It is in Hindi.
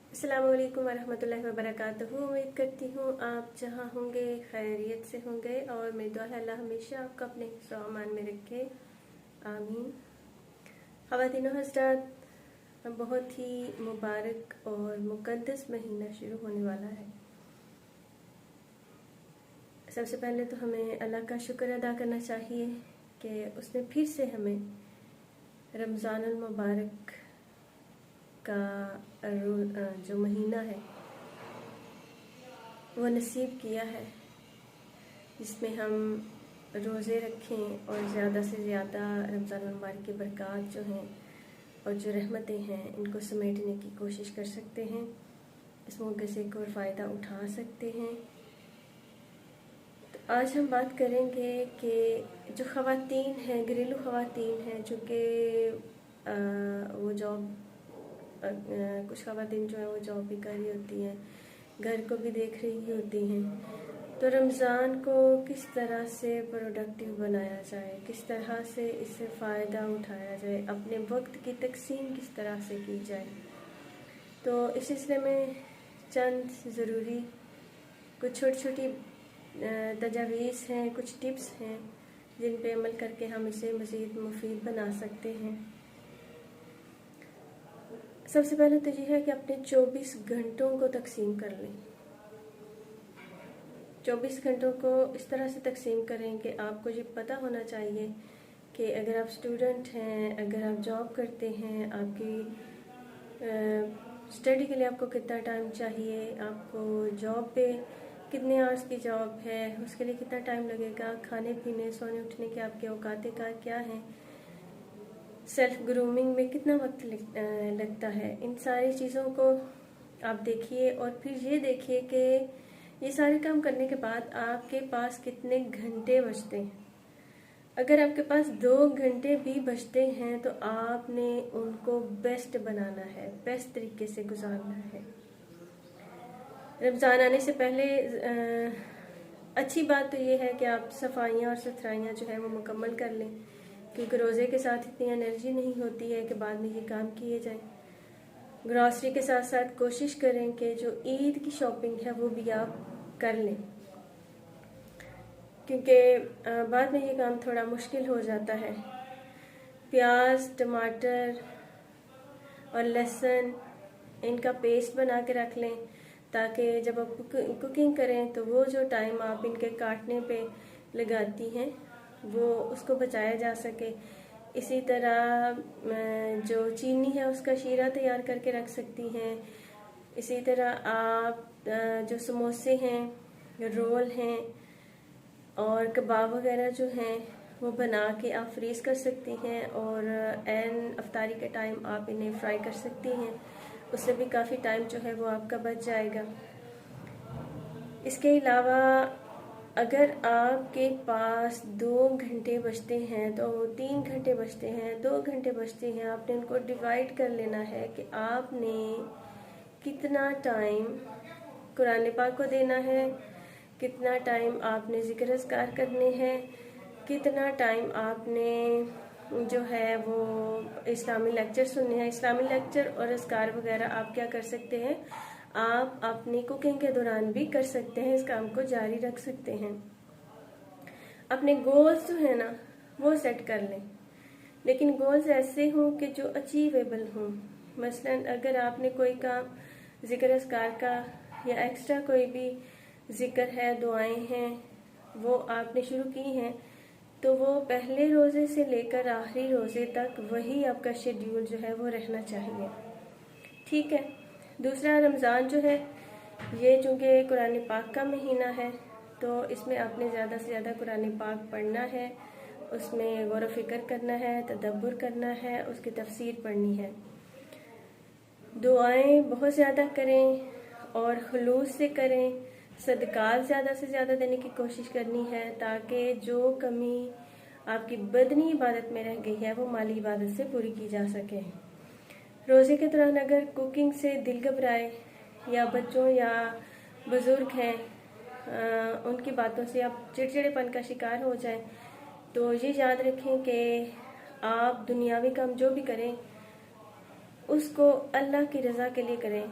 अस्सलाम वालेकुम वरहमतुल्लाहि वबरकातुहू। उम्मीद करती हूँ आप जहाँ होंगे खैरियत से होंगे और मेरी दुआ है अल्लाह हमेशा आपको अपने हिफ्ज़ व अमान में रखे, आमीन। ख़वातीन व हज़रात, बहुत ही मुबारक और मुक़द्दस महीना शुरू होने वाला है। सबसे पहले तो हमें अल्लाह का शुक्र अदा करना चाहिए कि उसने फिर से हमें रमज़ानुल मुबारक का जो महीना है वो नसीब किया है, जिसमें हम रोज़े रखें और ज़्यादा से ज़्यादा रमज़ानुल मुबारक की बरक़ात जो हैं और जो रहमतें हैं इनको समेटने की कोशिश कर सकते हैं। इस मौके से एक और फ़ायदा उठा सकते हैं। तो आज हम बात करेंगे कि जो ख़वातीन हैं, घरेलू ख़वातीन हैं, जो कि वो जॉब कुछ ख़वातीन जो है वो जॉब भी कर रही होती हैं, घर को भी देख रही होती हैं, तो रमज़ान को किस तरह से प्रोडक्टिव बनाया जाए, किस तरह से इससे फ़ायदा उठाया जाए, अपने वक्त की तकसीम किस तरह से की जाए। तो इस सिलसिले में चंद ज़रूरी कुछ छोटी छोटी तजावीज़ हैं, कुछ टिप्स हैं जिन पे अमल करके हम इसे मज़ीद मुफीद बना सकते हैं। सबसे पहले तो ये है कि अपने 24 घंटों को तकसीम कर लें। 24 घंटों को इस तरह से तकसीम करें कि आपको ये पता होना चाहिए कि अगर आप स्टूडेंट हैं, अगर आप जॉब करते हैं, आपकी स्टडी के लिए आपको कितना टाइम चाहिए, आपको जॉब पे कितने आवर्स की जॉब है, उसके लिए कितना टाइम लगेगा, खाने पीने सोने उठने के आपके औकात कार क्या हैं, सेल्फ ग्रूमिंग में कितना वक्त लगता है। इन सारी चीज़ों को आप देखिए और फिर ये देखिए कि ये सारे काम करने के बाद आपके पास कितने घंटे बचते हैं। अगर आपके पास 2 घंटे भी बचते हैं तो आपने उनको बेस्ट बनाना है, बेस्ट तरीके से गुजारना है। रमज़ान आने से पहले अच्छी बात तो ये है कि आप सफाइयाँ और सुथराइयाँ जो है वो मुकम्मल कर लें, क्योंकि रोज़े के साथ इतनी एनर्जी नहीं होती है कि बाद में ये काम किए जाएं। ग्रॉसरी के साथ साथ कोशिश करें कि जो ईद की शॉपिंग है वो भी आप कर लें, क्योंकि बाद में ये काम थोड़ा मुश्किल हो जाता है। प्याज, टमाटर और लहसुन इनका पेस्ट बना के रख लें, ताकि जब आप कुकिंग करें तो वो जो टाइम आप इनके काटने पे लगाती हैं वो उसको बचाया जा सके। इसी तरह जो चीनी है उसका शीरा तैयार करके रख सकती हैं। इसी तरह आप जो समोसे हैं, रोल हैं और कबाब वगैरह जो हैं वो बना के आप फ्रीज़ कर सकती हैं और एन अफ्तारी के टाइम आप इन्हें फ्राई कर सकती हैं। उससे भी काफ़ी टाइम जो है वो आपका बच जाएगा। इसके अलावा अगर आपके पास 2 घंटे बचते हैं तो 3 घंटे बचते हैं, 2 घंटे बचते हैं, आपने उनको डिवाइड कर लेना है कि आपने कितना टाइम कुरान पाक को देना है, कितना टाइम आपने ज़िक्र अज़कार करने हैं, कितना टाइम आपने जो है वो इस्लामी लेक्चर सुनने हैं। इस्लामी लेक्चर और अज़कार वगैरह आप क्या कर सकते हैं, आप अपनी कुकिंग के दौरान भी कर सकते हैं, इस काम को जारी रख सकते हैं। अपने गोल्स जो है ना वो सेट कर लें, लेकिन गोल्स ऐसे हों कि जो अचीवेबल हों। मसलन अगर आपने कोई काम ज़िक्र अज़कार का या एक्स्ट्रा कोई भी ज़िक्र है, दुआएं हैं, वो आपने शुरू की हैं, तो वो पहले रोज़े से लेकर आखिरी रोज़े तक वही आपका शेड्यूल जो है वो रहना चाहिए। ठीक है। दूसरा, रमज़ान जो है ये चूँकि कुरान पाक का महीना है तो इसमें आपने ज़्यादा से ज़्यादा कुरान पाक पढ़ना है, उसमें गौर व फिक्र करना है, तदब्बुर करना है, उसकी तफसीर पढ़नी है। दुआएं बहुत ज़्यादा करें और खुलूस से करें। सदक़ात ज़्यादा से ज़्यादा देने की कोशिश करनी है, ताकि जो कमी आपकी बदनी इबादत में रह गई है वो माली इबादत से पूरी की जा सके। रोज़े के दौरान अगर कुकिंग से दिल घबराए या बच्चों या बुज़ुर्ग हैं उनकी बातों से आप चिड़चिड़ेपन का शिकार हो जाएं, तो ये याद रखें कि आप दुनियावी काम जो भी करें उसको अल्लाह की रज़ा के लिए करें,